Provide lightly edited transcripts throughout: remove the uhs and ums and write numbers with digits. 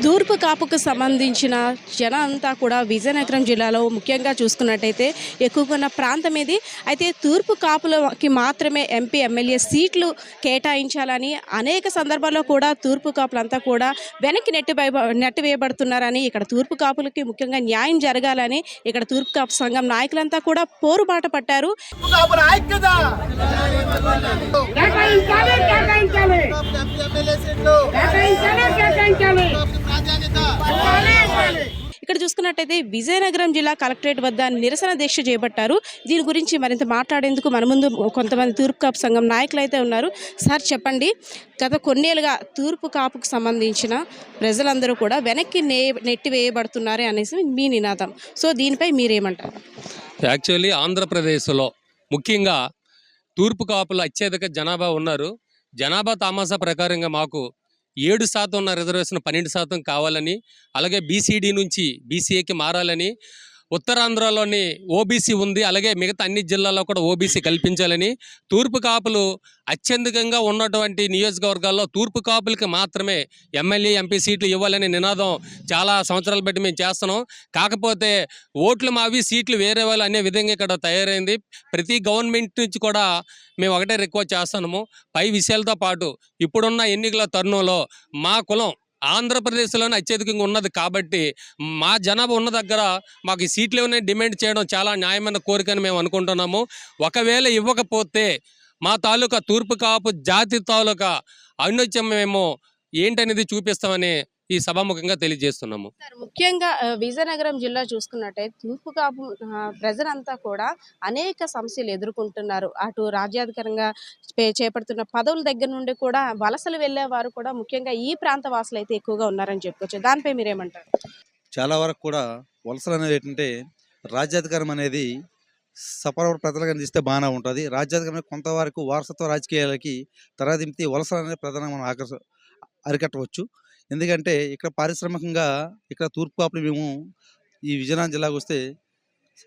తూర్పు కాపుకు సంబంధించిన జనం అంతా కూడా విజయనగరం జిల్లాలో ముఖ్యంగా చూసుకున్నట్టయితే ఎక్కువగా ఉన్న ప్రాంతం ఇది. అయితే తూర్పు కాపులకి మాత్రమే ఎంపీ ఎమ్మెల్యే సీట్లు కేటాయించాలని అనేక సందర్భాల్లో కూడా తూర్పు కాపులంతా కూడా వెనక్కి నెట్టివేయబడుతున్నారని, ఇక్కడ తూర్పు కాపులకి ముఖ్యంగా న్యాయం జరగాలని ఇక్కడ తూర్పు కాపు సంఘం నాయకులంతా కూడా పోరుబాట పట్టారు. ఇక్కడ చూసుకున్నట్టయితే విజయనగరం జిల్లా కలెక్టరేట్ వద్ద నిరసన దీక్ష చేపట్టారు. దీని గురించి మరింత మాట్లాడేందుకు మన ముందు కొంతమంది తూర్పు కాపు సంఘం నాయకులు అయితే ఉన్నారు. సార్ చెప్పండి, గత కొన్నేళ్ళుగా తూర్పు కాపుకు సంబంధించిన ప్రజలందరూ కూడా వెనక్కి నెట్టివేయబడుతున్నారే అనేసి మీ నినాదం. సో దీనిపై మీరేమంటారు? యాక్చువల్లీ ఆంధ్రప్రదేశ్లో ముఖ్యంగా తూర్పు కాపులు అత్యధిక జనాభా ఉన్నారు. జనాభా తామాసా ప్రకారంగా మాకు 7% ఉన్న రిజర్వేషన్ 12% కావాలని, అలాగే బీసీడీ నుంచి బీసీఏకి మారాలని, ఉత్తరాంధ్రలోని ఓబీసీ ఉంది, అలాగే మిగతా అన్ని జిల్లాల్లో కూడా ఓబీసీ కల్పించాలని, తూర్పు కాపులు అత్యధికంగా ఉన్నటువంటి నియోజకవర్గాల్లో తూర్పు కాపులకి మాత్రమే ఎమ్మెల్యే ఎంపీ సీట్లు ఇవ్వాలనే నినాదం చాలా సంవత్సరాలు బట్టి మేము చేస్తున్నాం. కాకపోతే ఓట్లు మావి సీట్లు వేరే వాళ్ళు అనే విధంగా ఇక్కడ తయారైంది. ప్రతి గవర్నమెంట్ నుంచి కూడా మేము ఒకటే రిక్వెస్ట్ చేస్తున్నాము, పై విషయాలతో పాటు ఇప్పుడున్న ఎన్నికల తరుణంలో మా కులం ఆంధ్రప్రదేశ్లోనే అత్యధికంగా ఉన్నది కాబట్టి మా జనాభా ఉన్న దగ్గర మాకు ఈ సీట్లు ఏమైనా డిమాండ్ చేయడం చాలా న్యాయమైన కోరికని మేము అనుకుంటున్నాము. ఒకవేళ ఇవ్వకపోతే మా తాలూకా తూర్పు కాపు జాతి తాలూకా ఔన్నత్యం మేము ఏంటనేది చూపిస్తామని ఈ సభాముఖంగా తెలియజేస్తున్నాము. ముఖ్యంగా విజయనగరం జిల్లా చూసుకున్నట్టయితే తూర్పు కాపు ప్రజలంతా కూడా అనేక సమస్యలు ఎదుర్కొంటున్నారు. అటు రాజ్యాధికారంగా చేపడుతున్న పదవుల దగ్గర నుండి కూడా వలసలు వెళ్ళే వారు కూడా ముఖ్యంగా ఈ ప్రాంత వాసులు అయితే ఎక్కువగా ఉన్నారని చెప్పుకోవచ్చు. దానిపై మీరేమంటారు? చాలా వరకు కూడా వలసలు అనేది ఏంటంటే, రాజ్యాధికారం అనేది సపరమైన ప్రజలకు అందిస్తే బాగానే ఉంటుంది. రాజ్యాధికారం కొంతవరకు వారసత్వ రాజకీయాలకి తరదింపి వలసలు అనేది ప్రధానంగా మనం అరికట్టవచ్చు. ఎందుకంటే ఇక్కడ పారిశ్రామికంగా ఇక్కడ తూర్పు కాపులు మేము ఈ విజయనగరం జిల్లాకు వస్తే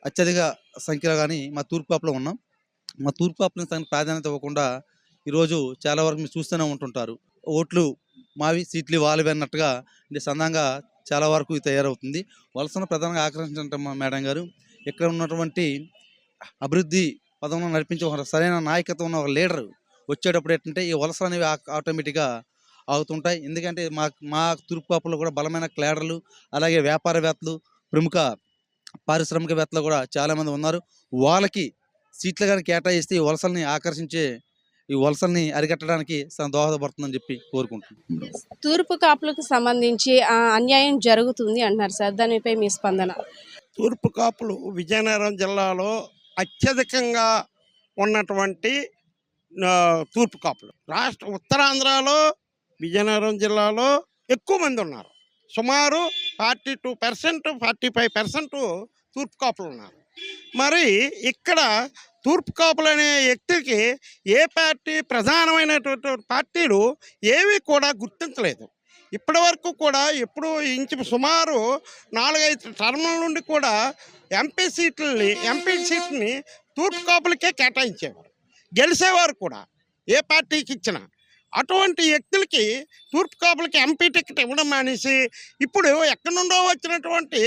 అత్యధిక సంఖ్యలో కానీ మా తూర్పు కాపులో ఉన్నాం. మా తూర్పు కాపులకు తగిన ప్రాధాన్యత ఇవ్వకుండా ఈరోజు చాలా వరకు మీరు చూస్తూనే ఉంటుంటారు. ఓట్లు మావి సీట్లు వాళ్ళవి అన్నట్టుగా సందంగా చాలా వరకు తయారవుతుంది. వలసను ప్రధానంగా ఆకర్షించడం మేడం గారు, ఇక్కడ ఉన్నటువంటి అభివృద్ధి పదంలో నడిపించే ఒక సరైన నాయకత్వం ఉన్న ఒక లీడర్ వచ్చేటప్పుడు ఏంటంటే ఈ వలసలు అనేవి ఆటోమేటిక్గా అవుతుంటాయి. ఎందుకంటే మా తూర్పు కాపులో కూడా బలమైన క్లీడర్లు, అలాగే వ్యాపారవేత్తలు, ప్రముఖ పారిశ్రామికవేత్తలు కూడా చాలామంది ఉన్నారు. వాళ్ళకి సీట్లు కానీ కేటాయిస్తే ఈ వలసల్ని ఆకర్షించే ఈ వలసల్ని అరికట్టడానికి దోహదపడుతుందని చెప్పి కోరుకుంటున్నాను. తూర్పు కాపులకు సంబంధించి అన్యాయం జరుగుతుంది అంటున్నారు సార్, దానిపై మీ స్పందన? తూర్పు కాపులు విజయనగరం జిల్లాలో అత్యధికంగా ఉన్నటువంటి తూర్పు కాపులు ఉత్తరాంధ్రలో విజయనగరం జిల్లాలో ఎక్కువ మంది ఉన్నారు. సుమారు 42%, 45% తూర్పు కాపులు ఉన్నారు. మరి ఇక్కడ తూర్పు కాపులు అనే వ్యక్తికి ఏ పార్టీ ప్రధానమైనటువంటి పార్టీలు ఏవి కూడా గుర్తించలేదు. ఇప్పటి వరకు కూడా ఎప్పుడు సుమారు 4-5 టర్ముల నుండి కూడా ఎంపీ సీట్ని తూర్పు కాపులకే కేటాయించేవారు, గెలిచేవారు కూడా ఏ పార్టీకి ఇచ్చినా. అటువంటి వ్యక్తులకి తూర్పు కాపులకి ఎంపీ టికెట్ ఇవ్వడం మానేసి ఇప్పుడు ఎక్కడి నుండో వచ్చినటువంటి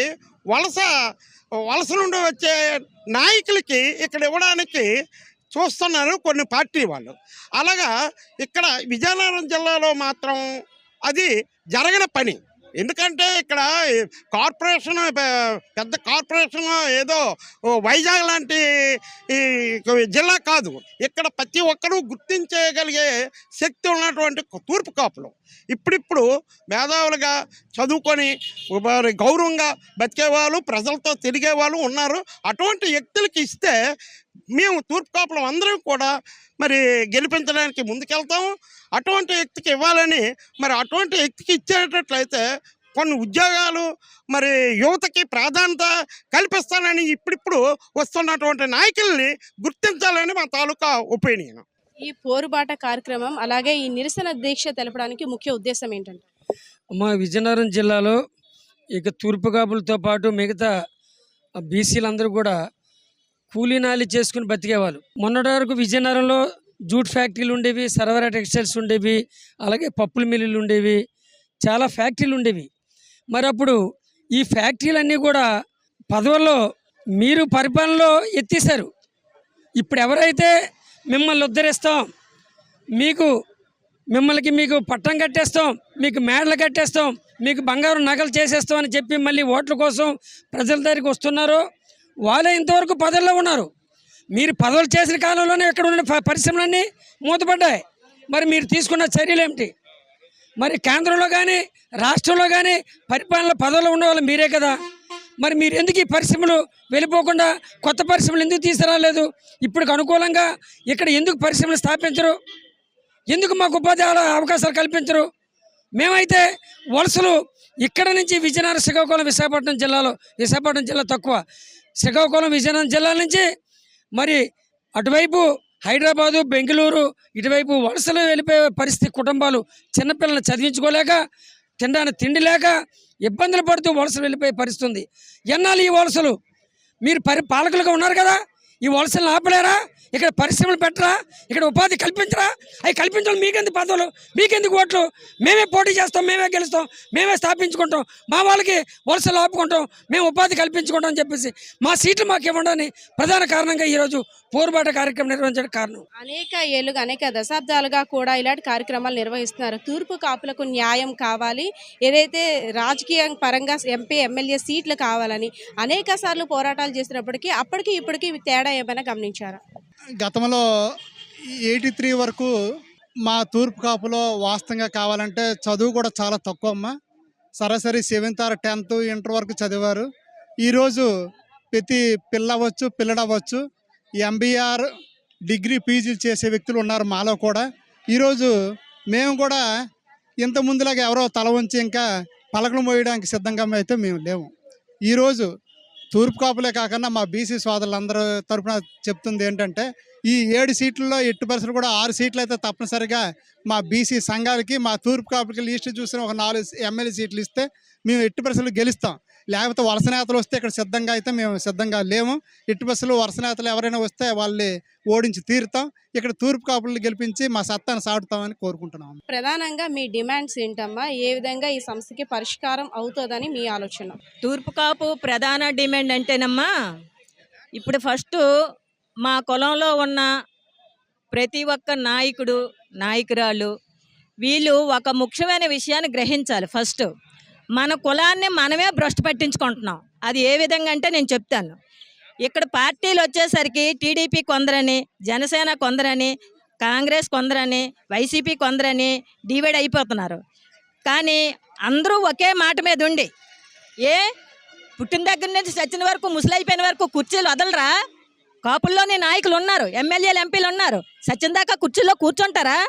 వలస నుండి వచ్చే నాయకులకి ఇక్కడ ఇవ్వడానికి చూస్తున్నారు కొన్ని పార్టీ వాళ్ళు. అలాగా ఇక్కడ విజయనగరం జిల్లాలో మాత్రం అది జరగని పని. ఎందుకంటే ఇక్కడ కార్పొరేషన్, పెద్ద కార్పొరేషన్ ఏదో వైజాగ్ లాంటి జిల్లా కాదు. ఇక్కడ ప్రతి ఒక్కరూ గుర్తించగలిగే శక్తి ఉన్నటువంటి తూర్పు కాపులు ఇప్పుడిప్పుడు మేధావులుగా చదువుకొని గౌరవంగా బతికేవాళ్ళు, ప్రజలతో తిరిగేవాళ్ళు ఉన్నారు. అటువంటి వ్యక్తులకి ఇస్తే మేము తూర్పు కాపులు అందరం కూడా మరి గెలిపించడానికి ముందుకెళ్తాము. అటువంటి వ్యక్తికి ఇవ్వాలని, మరి అటువంటి వ్యక్తికి ఇచ్చేటట్లయితే కొన్ని ఉద్యోగాలు, మరి యువతకి ప్రాధాన్యత కల్పిస్తానని ఇప్పుడిప్పుడు వస్తున్నటువంటి నాయకుల్ని గుర్తించాలని మా తాలూకా ఒపీనియన్. ఈ పోరుబాట కార్యక్రమం అలాగే ఈ నిరసన దీక్ష తెలపడానికి ముఖ్య ఉద్దేశం ఏంటంటే, మా విజయనగరం జిల్లాలో ఇక తూర్పు కాపులతో పాటు మిగతా బీసీలందరూ కూడా కూలీనాలి చేసుకుని బతికేవాళ్ళు. మొన్నటి వరకు విజయనగరంలో జూట్ ఫ్యాక్టరీలు ఉండేవి, సర్వరా టెక్స్టైల్స్ ఉండేవి, అలాగే పప్పుల మిల్లులు ఉండేవి, చాలా ఫ్యాక్టరీలు ఉండేవి. మరి అప్పుడు ఈ ఫ్యాక్టరీలన్నీ కూడా పదవుల్లో మీరు పరిపాలనలో ఎత్తేసారు. ఇప్పుడు ఎవరైతే మిమ్మల్ని ఉద్ధరిస్తాం, మీకు పట్టం కట్టేస్తాం, మీకు మేడలు కట్టేస్తాం, మీకు బంగారు నగలు చేసేస్తాం అని చెప్పి మళ్ళీ ఓట్ల కోసం ప్రజల దగ్గరికి వస్తున్నారో వాళ్ళే ఇంతవరకు పదవుల్లో ఉన్నారు. మీరు పదవులు చేసిన కాలంలోనే ఇక్కడ ఉన్న పరిశ్రమలన్నీ మూతపడ్డాయి. మరి మీరు తీసుకున్న చర్యలు ఏమిటి? మరి కేంద్రంలో కానీ రాష్ట్రంలో కానీ పరిపాలన పదవులు ఉన్నవాళ్ళు మీరే కదా. మరి మీరు ఎందుకు ఈ పరిశ్రమలు వెళ్ళిపోకుండా కొత్త పరిశ్రమలు ఎందుకు తీసుకురాలేదు? ఇప్పటికి అనుకూలంగా ఇక్కడ ఎందుకు పరిశ్రమలు స్థాపించరు? ఎందుకు మాకు ఉపాధి అవకాశాలు కల్పించరు? మేమైతే వలసలు ఇక్కడ నుంచి విజయనగరం, శ్రీకాకుళం, విశాఖపట్నం జిల్లా తక్కువ, శ్రీకాకుళం, విజయనగరం జిల్లాల నుంచి మరి అటువైపు హైదరాబాదు, బెంగళూరు ఇటువైపు వలసలు వెళ్ళిపోయే పరిస్థితి. కుటుంబాలు చిన్నపిల్లల్ని చదివించుకోలేక, తినడానికి తిండి లేక ఇబ్బందులు పడుతూ వలసలు వెళ్ళిపోయే పరిస్థితి ఉంది. ఎన్నాళ్ళు ఈ వలసలు? మీరు పాలకులుగా ఉన్నారు కదా, ఈ వలసలను ఆపలేరా? ఇక్కడ పరిశ్రమలు పెట్టరా? ఇక్కడ ఉపాధి కల్పించరా? అవి కల్పించాలి. మీకెందుకు పదవులు, మీకెందుకు ఓట్లు? మేమే పోటీ చేస్తాం, మేమే గెలుస్తాం, మేమే స్థాపించుకుంటాం, మా వాళ్ళకి వలసలు ఆపుకుంటాం, మేము ఉపాధి కల్పించుకుంటాం అని చెప్పేసి మా సీట్లు మాకు ఇవ్వడానికి ప్రధాన కారణంగా ఈరోజు పోరుబాట కార్యక్రమం నిర్వహించడానికి కారణం. అనేక దశాబ్దాలుగా కూడా ఇలాంటి కార్యక్రమాలు నిర్వహిస్తున్నారు. తూర్పు కాపులకు న్యాయం కావాలి, ఏదైతే రాజకీయ పరంగా ఎంపీ ఎమ్మెల్యే సీట్లు కావాలని అనేక సార్లు పోరాటాలు చేసినప్పటికీ అప్పటికి ఇప్పటికీ తేడా ఏమైనా గమనించారా? గతంలో 83 వరకు మా తూర్పు కాపులో వాస్తవంగా కావాలంటే చదువు కూడా చాలా తక్కువ అమ్మ. సరాసరి 7th or 10th ఇంటర్ వరకు చదివారు. ఈరోజు ప్రతి పిల్లడవచ్చు ఎంబీఆర్ డిగ్రీ పీజీలు చేసే వ్యక్తులు ఉన్నారు మాలో కూడా. ఈరోజు మేము కూడా ఇంత ముందులాగా ఎవరో తల వంచి ఇంకా పలకలు మోయడానికి సిద్ధంగా అయితే మేము లేము. ఈరోజు తూర్పు కాపులే కాకుండా మా బీసీ సోదరులందరూ తరఫున చెప్తుంది ఏంటంటే, ఈ 7 సీట్లలో ఎట్టి పరిస్థితులు కూడా 6 సీట్లు అయితే తప్పనిసరిగా మా బీసీ సంఘాలకి, మా తూర్పు కాపులకి లిస్ట్ చూసిన ఒక 4 ఎమ్మెల్యే సీట్లు ఇస్తే మేము ఎట్టి పరిస్థితులు గెలుస్తాం. లేకపోతే వలస నేతలు వస్తే ఇక్కడ సిద్ధంగా అయితే మేము సిద్ధంగా లేము. ఎట్టి పరిస్థితులు వలస నేతలు ఎవరైనా వస్తే వాళ్ళని ఓడించి తీరుతాం. ఇక్కడ తూర్పు కాపులను గెలిపించి మా సత్తాను సాటుతామని కోరుకుంటున్నాం. ప్రధానంగా మీ డిమాండ్స్ ఏంటమ్మా? ఏ విధంగా ఈ సమస్యకి పరిష్కారం అవుతుందని మీ ఆలోచన? తూర్పు కాపు ప్రధాన డిమాండ్ అంటేనమ్మా, ఇప్పుడు ఫస్ట్ మా కులంలో ఉన్న ప్రతి ఒక్క నాయకుడు, నాయకురాలు వీళ్ళు ఒక ముఖ్యమైన విషయాన్ని గ్రహించాలి. ఫస్ట్ మన కులాన్ని మనమే భ్రష్టు పట్టించుకుంటున్నాం. అది ఏ విధంగా అంటే నేను చెప్తాను. ఇక్కడ పార్టీలు వచ్చేసరికి టీడీపీ కొందరని, జనసేన కొందరని, కాంగ్రెస్ కొందరని, వైసీపీ కొందరని డివైడ్ అయిపోతున్నారు. కానీ అందరూ ఒకే మాట మీద ఉండి, పుట్టిన దగ్గర నుంచి చచ్చిన వరకు, ముసలైపోయిన వరకు కుర్చీలు వదలరా? కాపుల్లోని నాయకులు ఉన్నారు, ఎమ్మెల్యేలు, ఎంపీలు ఉన్నారు. సచిన్ దాకా కుర్చీల్లో కూర్చుంటారా?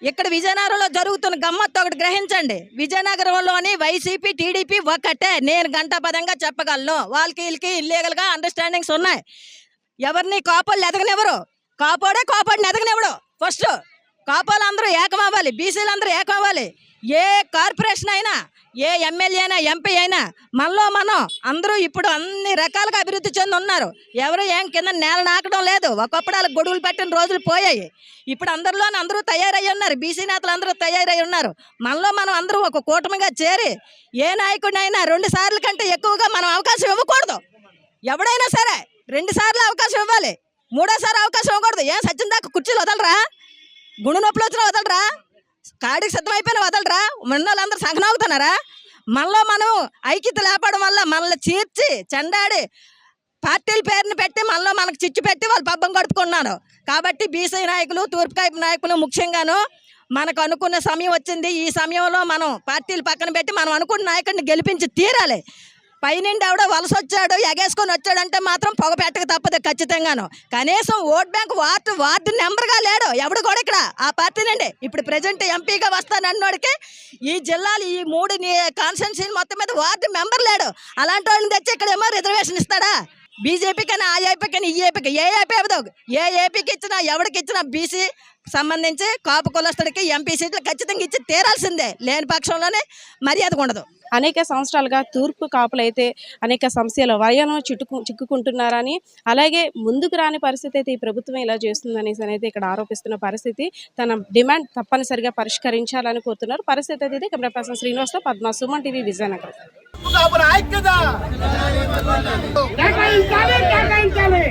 ఇక్కడ విజయనగరంలో జరుగుతున్న గమ్మత్తు ఒకటి గ్రహించండి. విజయనగరంలోని వైసీపీ, టీడీపీ ఒకటే. నేను గంటాపదంగా చెప్పగలను. వాళ్ళకి వీళ్ళకి ఇల్లీగల్గా అండర్స్టాండింగ్స్ ఉన్నాయి. ఎవరిని కాపోళ్ళు ఎదగనివ్వరు. కాపోడిని ఎదగనివ్వడు. ఫస్ట్ కాపోలు అందరూ ఏకమవ్వాలి, బీసీలు అందరూ ఏకమవ్వాలి. ఏ కార్పొరేషన్ అయినా, ఏ ఎమ్మెల్యే అయినా, ఎంపీ అయినా మనలో మనం అందరూ ఇప్పుడు అన్ని రకాలుగా అభివృద్ధి చెంది ఉన్నారు. ఎవరు ఏం కింద నేల నాకడం లేదు. ఒకప్పుడు వాళ్ళకి గొడుగులు పెట్టిన రోజులు పోయాయి. ఇప్పుడు అందరూ తయారై ఉన్నారు. బీసీ నేతలు అందరూ తయారై ఉన్నారు. మనలో మనం అందరూ ఒక కూటమిగా చేరి ఏ నాయకుడినైనా 2 సార్లు కంటే ఎక్కువగా మనం అవకాశం ఇవ్వకూడదు. ఎవడైనా సరే 2 సార్లు అవకాశం ఇవ్వాలి, 3వ అవకాశం ఇవ్వకూడదు. సచిన్ దాకా కుర్చీలు వదలరా? గుండె నొప్పులు వచ్చినా వదలరా? కాడికి సిద్ధమైపోయిన వదలరా? వాళ్ళందరూ సంఘనవుతున్నారా? మనలో మనం ఐక్యత లేపడం వల్ల మనల్ని చీర్చి చెండాడి పార్టీల పేరుని పెట్టి మనలో మనకు చిచ్చు పెట్టి వాళ్ళు పబ్బం గడుపుకున్నారు. కాబట్టి బీసీ నాయకులు, తూర్పు కాపు నాయకులు ముఖ్యంగాను మనకు అనుకున్న సమయం వచ్చింది. ఈ సమయంలో మనం పార్టీలు పక్కన పెట్టి మనం అనుకున్న నాయకుడిని గెలిపించి తీరాలి. పైనుండి ఎవడో వలస వచ్చాడు, ఎగేసుకొని వచ్చాడంటే మాత్రం పొగ పెట్టక తప్పదు ఖచ్చితంగాను. కనీసం ఓట్ బ్యాంక్ వార్డు నెంబర్గా లేడు ఎవడు కూడా ఇక్కడ ఆ పార్టీ నుండి. ఇప్పుడు ప్రజెంట్ ఎంపీగా వస్తానన్నోడికి ఈ జిల్లాలు, ఈ 3 కాన్స్టిట్యున్సీ మొత్తం మీద వార్డు మెంబర్ లేడు. అలాంటి వాళ్ళని తెచ్చి ఇక్కడేమో రిజర్వేషన్ ఇస్తాడా? బీజేపీ కానీ, ఆ ఏపీ కానీ, ఈ ఏపీకి, ఏ ఏపీ అవ్వదు. ఏ ఏపీకి ఇచ్చినా, ఎవరికి ఇచ్చినా బీసీ సంబంధించి కాపు కులస్తుడికి ఎంపీ సీట్లు ఖచ్చితంగా ఇచ్చి తీరాల్సిందే. లేని పక్షంలోనే మర్యాద ఉండదు. అనేక సంవత్సరాలుగా తూర్పు కాపులు అయితే అనేక సమస్యల వలయను చిక్కుకుంటున్నారని, అలాగే ముందుకు రాని పరిస్థితి అయితే ఈ ప్రభుత్వం ఇలా చేస్తుందనేసి అయితే ఇక్కడ ఆరోపిస్తున్న పరిస్థితి. తన డిమాండ్ తప్పనిసరిగా పరిష్కరించాలని కోరుతున్నారు. పరిస్థితి అయితే కెమెరా పర్సన్ శ్రీనివాస్తో పద్మ, సుమన్ టీవీ, విజయనగరం. కేటాయించాలి